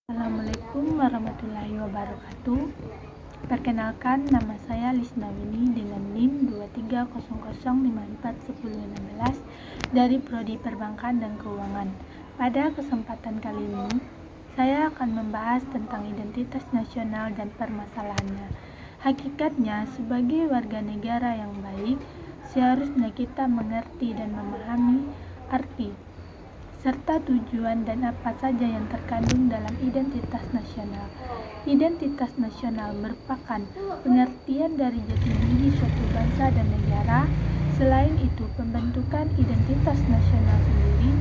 Assalamualaikum warahmatullahi wabarakatuh. Perkenalkan, nama saya Lisna Winnie dengan NIM 2300541016 dari Prodi Perbankan dan Keuangan. Pada kesempatan kali ini, saya akan membahas tentang identitas nasional dan permasalahannya. Hakikatnya, sebagai warga negara yang baik, seharusnya kita mengerti dan memahami arti serta tujuan dan apa saja yang terkandung dalam identitas nasional. Identitas nasional merupakan pengertian dari jati diri suatu bangsa dan negara. Selain itu, pembentukan identitas nasional sendiri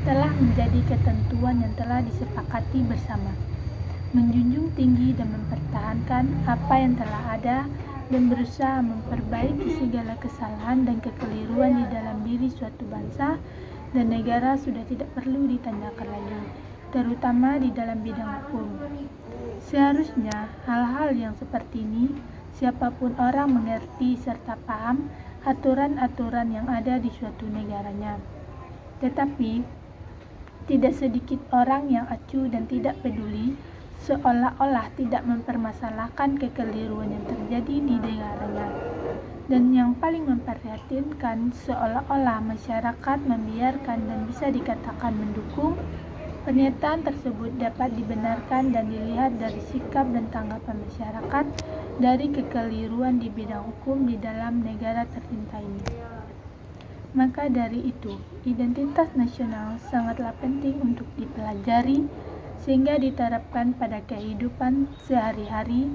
telah menjadi ketentuan yang telah disepakati bersama, menjunjung tinggi dan mempertahankan apa yang telah ada dan berusaha memperbaiki segala kesalahan dan kekeliruan di dalam diri suatu bangsa dan negara sudah tidak perlu ditanyakan lagi, terutama di dalam bidang hukum. Seharusnya hal-hal yang seperti ini siapapun orang mengerti serta paham aturan-aturan yang ada di suatu negaranya. Tetapi tidak sedikit orang yang acuh dan tidak peduli, seolah-olah tidak mempermasalahkan kekeliruan yang terjadi di negaranya. Dan yang paling memprihatinkan, seolah-olah masyarakat membiarkan dan bisa dikatakan mendukung pernyataan tersebut dapat dibenarkan dan dilihat dari sikap dan tanggapan masyarakat dari kekeliruan di bidang hukum di dalam negara tercinta ini. Maka dari itu, identitas nasional sangatlah penting untuk dipelajari sehingga diterapkan pada kehidupan sehari-hari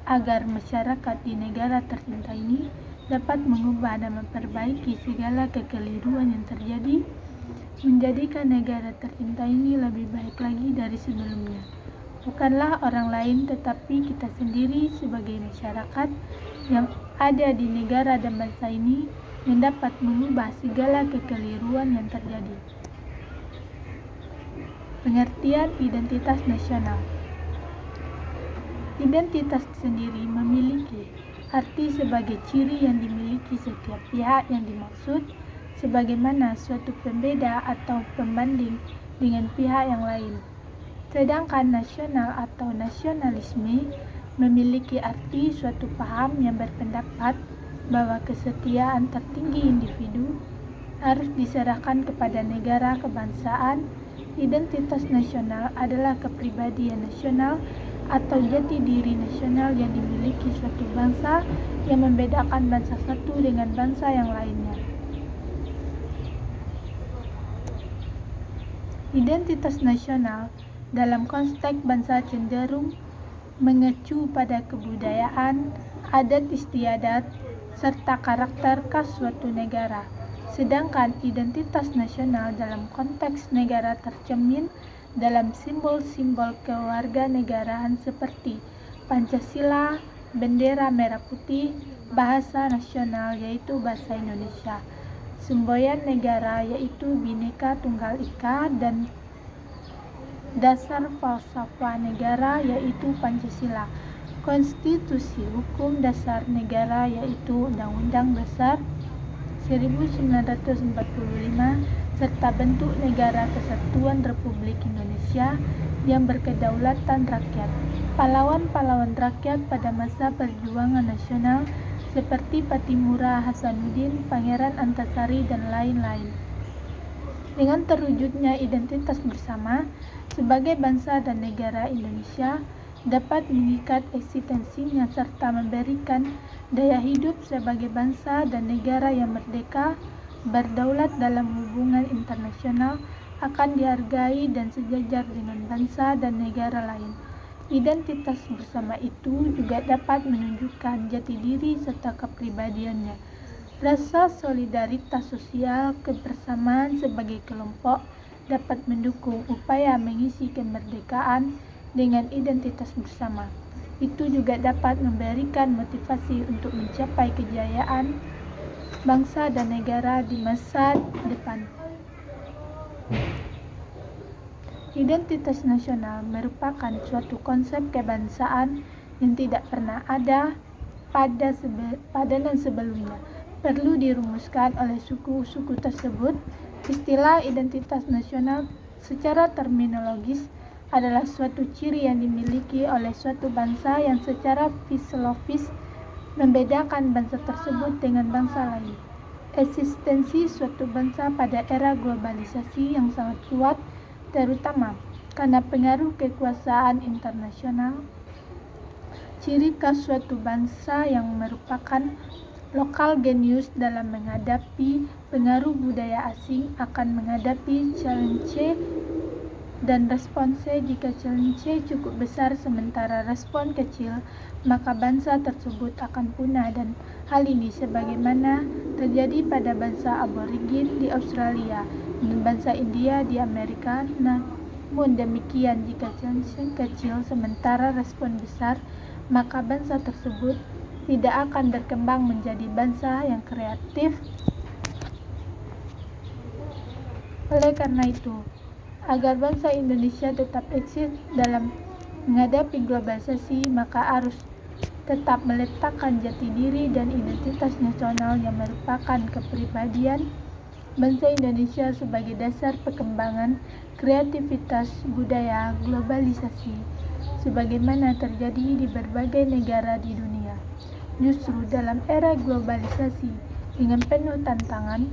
agar masyarakat di negara tercinta ini dapat mengubah dan memperbaiki segala kekeliruan yang terjadi, menjadikan negara tercinta ini lebih baik lagi dari sebelumnya. Bukanlah orang lain tetapi kita sendiri sebagai masyarakat yang ada di negara dan bangsa ini yang dapat mengubah segala kekeliruan yang terjadi. Pengertian identitas nasional. Identitas sendiri memiliki arti sebagai ciri yang dimiliki setiap pihak yang dimaksud, sebagaimana suatu pembeda atau pembanding dengan pihak yang lain. Sedangkan nasional atau nasionalisme memiliki arti suatu paham yang berpendapat bahwa kesetiaan tertinggi individu harus diserahkan kepada negara kebangsaan. Identitas nasional adalah kepribadian nasional atau jati diri nasional yang dimiliki suatu bangsa yang membedakan bangsa satu dengan bangsa yang lainnya. Identitas nasional dalam konteks bangsa cenderung mengacu pada kebudayaan, adat istiadat, serta karakter khas suatu negara. Sedangkan identitas nasional dalam konteks negara tercermin dalam simbol-simbol kewarganegaraan seperti Pancasila, bendera merah putih, bahasa nasional yaitu bahasa Indonesia, semboyan negara yaitu Bhinneka Tunggal Ika, dan dasar falsafah negara yaitu Pancasila, konstitusi hukum dasar negara yaitu Undang-Undang Dasar 1945, serta bentuk negara kesatuan Republik Indonesia yang berkedaulatan rakyat, pahlawan-pahlawan rakyat pada masa perjuangan nasional seperti Pattimura Hasanuddin, Pangeran Antasari, dan lain-lain. Dengan terwujudnya identitas bersama sebagai bangsa dan negara Indonesia dapat mengikat eksistensinya serta memberikan daya hidup sebagai bangsa dan negara yang merdeka, berdaulat dalam hubungan internasional, akan dihargai dan sejajar dengan bangsa dan negara lain. Identitas bersama itu juga dapat menunjukkan jati diri serta kepribadiannya, rasa solidaritas sosial, kebersamaan sebagai kelompok dapat mendukung upaya mengisi kemerdekaan dengan identitas bersama. Itu juga dapat memberikan motivasi untuk mencapai kejayaan bangsa dan negara di masa depan. Identitas nasional merupakan suatu konsep kebangsaan yang tidak pernah ada pada dan sebelumnya. Perlu dirumuskan oleh suku-suku tersebut. Istilah identitas nasional secara terminologis adalah suatu ciri yang dimiliki oleh suatu bangsa yang secara fisiologis membedakan bangsa tersebut dengan bangsa lain. Eksistensi suatu bangsa pada era globalisasi yang sangat kuat, terutama karena pengaruh kekuasaan internasional. Ciri khas suatu bangsa yang merupakan lokal genius dalam menghadapi pengaruh budaya asing akan menghadapi challenge dan respons. Jika challenge cukup besar sementara respon kecil, maka bangsa tersebut akan punah, dan hal ini sebagaimana terjadi pada bangsa aborigin di Australia dan bangsa India di Amerika. Namun demikian, jika challenge kecil sementara respon besar, maka bangsa tersebut tidak akan berkembang menjadi bangsa yang kreatif. Oleh karena itu, agar bangsa Indonesia tetap eksis dalam menghadapi globalisasi, maka harus tetap meletakkan jati diri dan identitas nasional yang merupakan kepribadian bangsa Indonesia sebagai dasar perkembangan kreativitas budaya globalisasi, sebagaimana terjadi di berbagai negara di dunia. Justru dalam era globalisasi dengan penuh tantangan,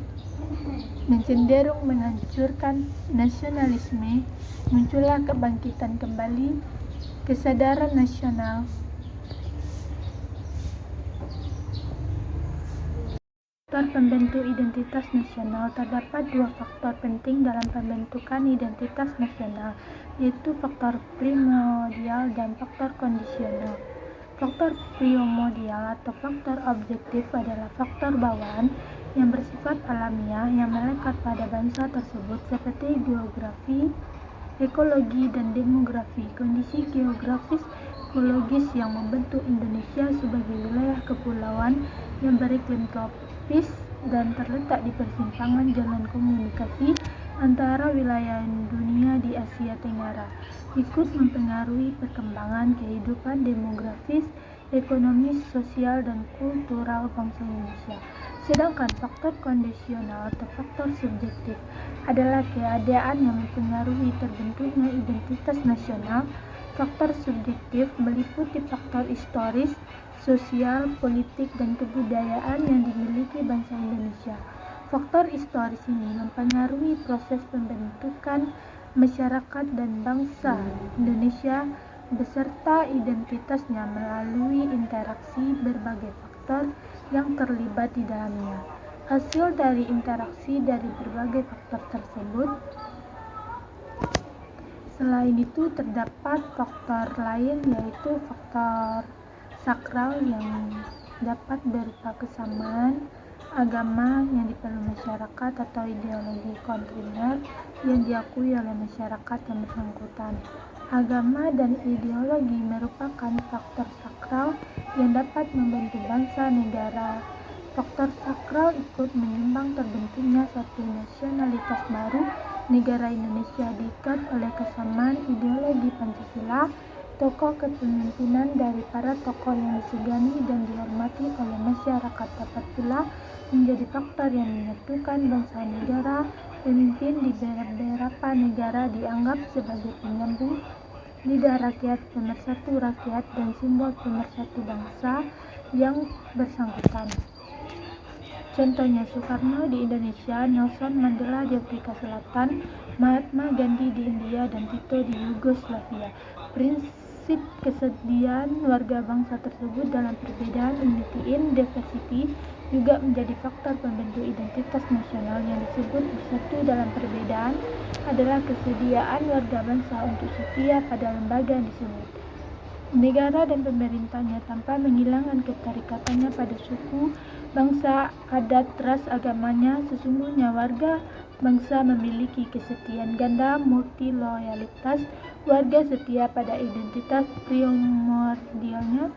mencenderung menghancurkan nasionalisme, muncullah kebangkitan kembali kesadaran nasional. Faktor pembentuk identitas nasional. Terdapat dua faktor penting dalam pembentukan identitas nasional, yaitu faktor primordial dan faktor kondisional. Faktor primordial atau faktor objektif adalah faktor bawaan yang bersifat alamiah yang melekat pada bangsa tersebut seperti geografi, ekologi, dan demografi. Kondisi geografis ekologis yang membentuk Indonesia sebagai wilayah kepulauan yang beriklim tropis dan terletak di persimpangan jalan komunikasi antara wilayah dunia di Asia Tenggara, ikut mempengaruhi perkembangan kehidupan demografis, ekonomis, sosial, dan kultural bangsa Indonesia. Sedangkan faktor kondisional atau faktor subjektif adalah keadaan yang mempengaruhi terbentuknya identitas nasional. Faktor subjektif meliputi faktor historis, sosial, politik, dan kebudayaan yang dimiliki bangsa Indonesia. Faktor historis ini mempengaruhi proses pembentukan masyarakat dan bangsa Indonesia beserta identitasnya melalui interaksi berbagai faktor yang terlibat di dalamnya. Hasil dari interaksi dari berbagai faktor tersebut. Selain itu, terdapat faktor lain, yaitu faktor sakral yang dapat berupa kesamaan agama yang dipeluk masyarakat atau ideologi kontriner yang diakui oleh masyarakat yang bersangkutan. Agama dan ideologi merupakan faktor sakral yang dapat membantu bangsa negara. Faktor sakral ikut menyumbang terbentuknya satu nasionalitas baru. Negara Indonesia diikat oleh kesamaan ideologi Pancasila. Tokoh kepemimpinan dari para tokoh yang disegani dan dihormati oleh masyarakat dapat pula menjadi faktor yang menyatukan bangsa negara. Pemimpin di beberapa negara dianggap sebagai penyambung lidah rakyat, pemersatu rakyat, dan simbol pemersatu bangsa yang bersangkutan. Contohnya Soekarno di Indonesia, Nelson Mandela di Afrika Selatan, Mahatma Gandhi di India, dan Tito di Yugoslavia. Prinsip kesediaan warga bangsa tersebut dalam perbedaan, unity in diversity, juga menjadi faktor pembentuk identitas nasional. Yang disebut bersatu dalam perbedaan adalah kesediaan warga bangsa untuk setia pada lembaga yang disebut negara dan pemerintahnya tanpa menghilangkan keterikatannya pada suku, bangsa, adat, ras, agamanya. Sesungguhnya warga bangsa memiliki kesetiaan ganda, multi loyalitas. Warga setia pada identitas primordialnya,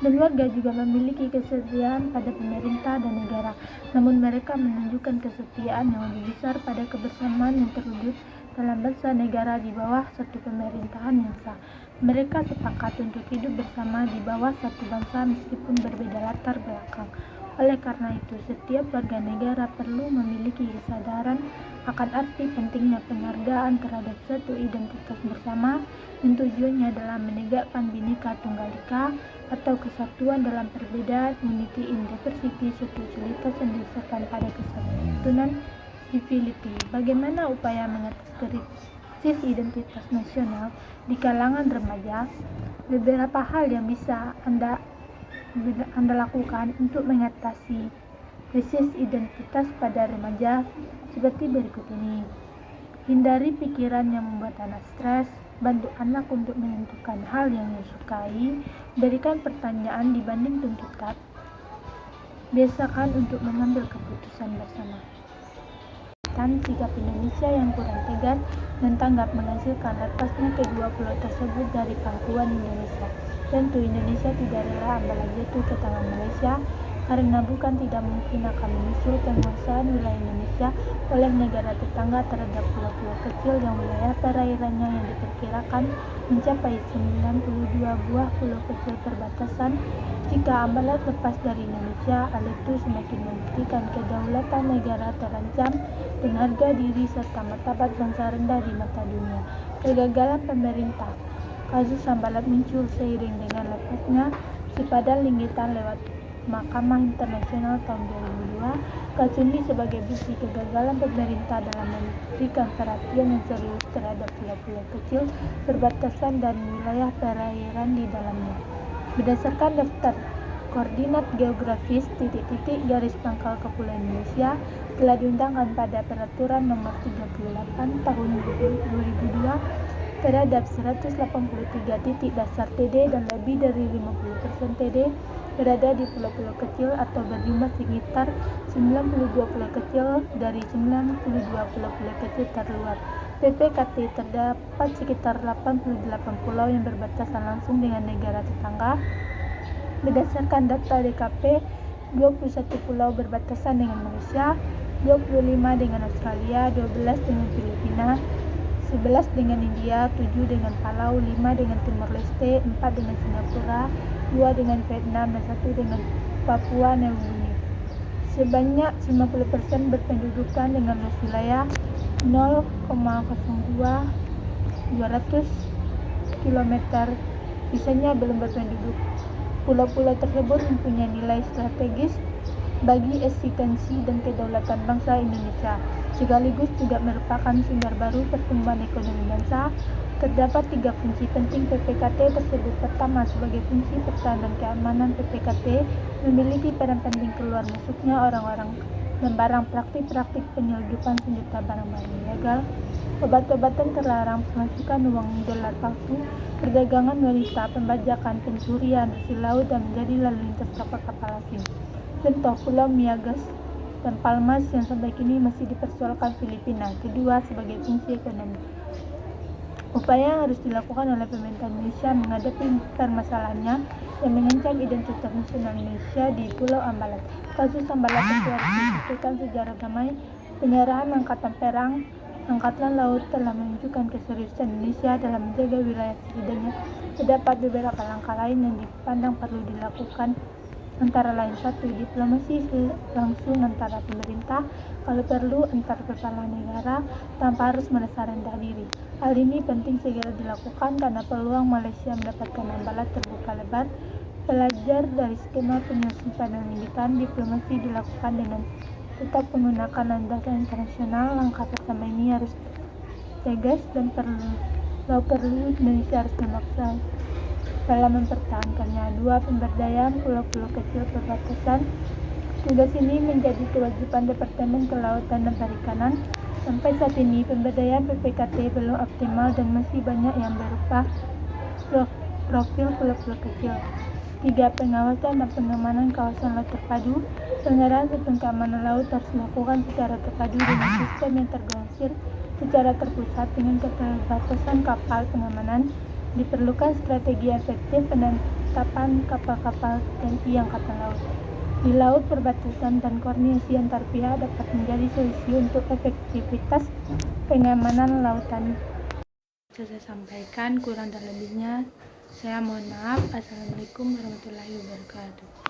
dan warga juga memiliki kesetiaan pada pemerintah dan negara. Namun mereka menunjukkan kesetiaan yang lebih besar pada kebersamaan yang terwujud dalam bangsa negara di bawah satu pemerintahan yang sah. Mereka sepakat untuk hidup bersama di bawah satu bangsa meskipun berbeda latar belakang. Oleh karena itu, setiap warga negara perlu memiliki kesadaran akan arti pentingnya penghargaan terhadap suatu identitas bersama yang tujuannya adalah menegakkan Bhinneka Tunggal Ika atau kesatuan dalam perbedaan, unity in diversity, subtilitas yang didasarkan pada kesatuan civility. Bagaimana upaya mengatasi krisis identitas nasional di kalangan remaja? Beberapa hal yang bisa Anda lakukan untuk mengatasi krisis identitas pada remaja seperti berikut ini. Hindari pikiran yang membuat anak stres, bantu anak untuk menentukan hal yang ia sukai, berikan pertanyaan dibanding tuntutan, biasakan untuk mengambil keputusan bersama. Dan sikap Indonesia yang kurang tegas dan tanggap menghasilkan lepasnya kedua pulau tersebut dari pangkuan Indonesia. Tentu Indonesia tidak rela Ambalat jatuh ke tangan Malaysia, karena bukan tidak mungkin akan menyusul penguasaan wilayah Indonesia oleh negara tetangga terhadap pulau-pulau kecil yang wilayah perairannya yang diperkirakan mencapai 92 buah pulau kecil perbatasan. Jika Ambalat lepas dari Indonesia, hal itu semakin membuktikan kedaulatan negara terancam dan harga diri serta martabat bangsa rendah di mata dunia. Kegagalan pemerintah. Kasus Ambalat muncul seiring dengan lepasnya Sipadan Linggitan lewat Mahkamah Internasional tahun 2002. Kasus ini sebagai bukti kegagalan pemerintah dalam memberikan perhatian yang serius terhadap pulau-pulau kecil perbatasan dan wilayah perairan di dalamnya. Berdasarkan daftar koordinat geografis titik-titik garis pangkal kepulauan Indonesia telah diundangkan pada Peraturan Nomor 38 Tahun 2002 terhadap 183 titik dasar TD dan lebih dari 50% TD berada di pulau-pulau kecil atau berjumlah sekitar 92 pulau kecil dari 92 pulau-pulau kecil terluar. PPKT terdapat sekitar 88 pulau yang berbatasan langsung dengan negara tetangga. Berdasarkan data DKP, 21 pulau berbatasan dengan Malaysia, 25 dengan Australia, 12 dengan Filipina, 11 dengan India, 7 dengan Palau, 5 dengan Timor Leste, 4 dengan Singapura, 2 dengan Vietnam, dan 1 dengan Papua New Guinea. Sebanyak 50% berpendudukan dengan luas wilayah 0,02 km, sisanya belum berpenduduk. Pulau-pulau tersebut mempunyai nilai strategis bagi eksistensi dan kedaulatan bangsa Indonesia, sekaligus juga merupakan sumber baru pertumbuhan ekonomi bangsa. Terdapat 3 fungsi penting PPKT tersebut. Pertama, sebagai fungsi pertahanan keamanan, PPKT memiliki peran penting keluar masuknya orang-orang dan barang, praktik-praktik penyelundupan senjata, barang-barang ilegal, obat-obatan terlarang, pemasukan uang dolar palsu, perdagangan wanita, pembajakan, pencurian hasil laut, dan menjadi lalu lintas kapal-kapal asing. Contoh, Pulau Miagas dan Palmas yang sampai kini masih dipersoalkan Filipina. Kedua, sebagai fungsi ekonomi. Upaya yang harus dilakukan oleh pemerintah Indonesia menghadapi permasalahannya yang mengancam identitas nasional Indonesia di Pulau Ambalat. Kasus Ambalat tentu harus diselesaikan secara damai. Penyerahan angkatan perang Angkatan Laut telah menunjukkan keseriusan Indonesia dalam menjaga wilayah setidaknya. Terdapat beberapa langkah lain yang dipandang perlu dilakukan, antara lain: 1. Diplomasi langsung antara pemerintah, kalau perlu antar kepala negara, tanpa harus merasa rendah diri. Hal ini penting segera dilakukan karena peluang Malaysia mendapatkan Ambalat terbuka lebar. Belajar dari skema penyelesaian Linggitan, diplomasi dilakukan dengan tetap menggunakan landasan internasional. Langkah pertama ini harus tegas dan perlu Indonesia harus memaksa dalam mempertahankannya. 2. Pemberdayaan pulau-pulau kecil perbatasan. Tugas ini menjadi kewajiban Departemen Kelautan dan Perikanan. Sampai saat ini, pemberdayaan PPKT belum optimal dan masih banyak yang berupa profil pulau-pulau kecil. 3. Pengawasan dan pengamanan kawasan laut terpadu. Pengarahan sistem keamanan laut harus dilakukan secara terpadu dengan sistem yang terorganisir secara terpusat dengan keterbatasan kapal pengamanan. Diperlukan strategi efektif penetapan kapal-kapal TNI Angkatan Laut di laut perbatasan dan koordinasi antar pihak dapat menjadi solusi untuk efektivitas pengamanan lautan. Saya sampaikan, kurang dan lebihnya saya mohon maaf. Assalamualaikum warahmatullahi wabarakatuh.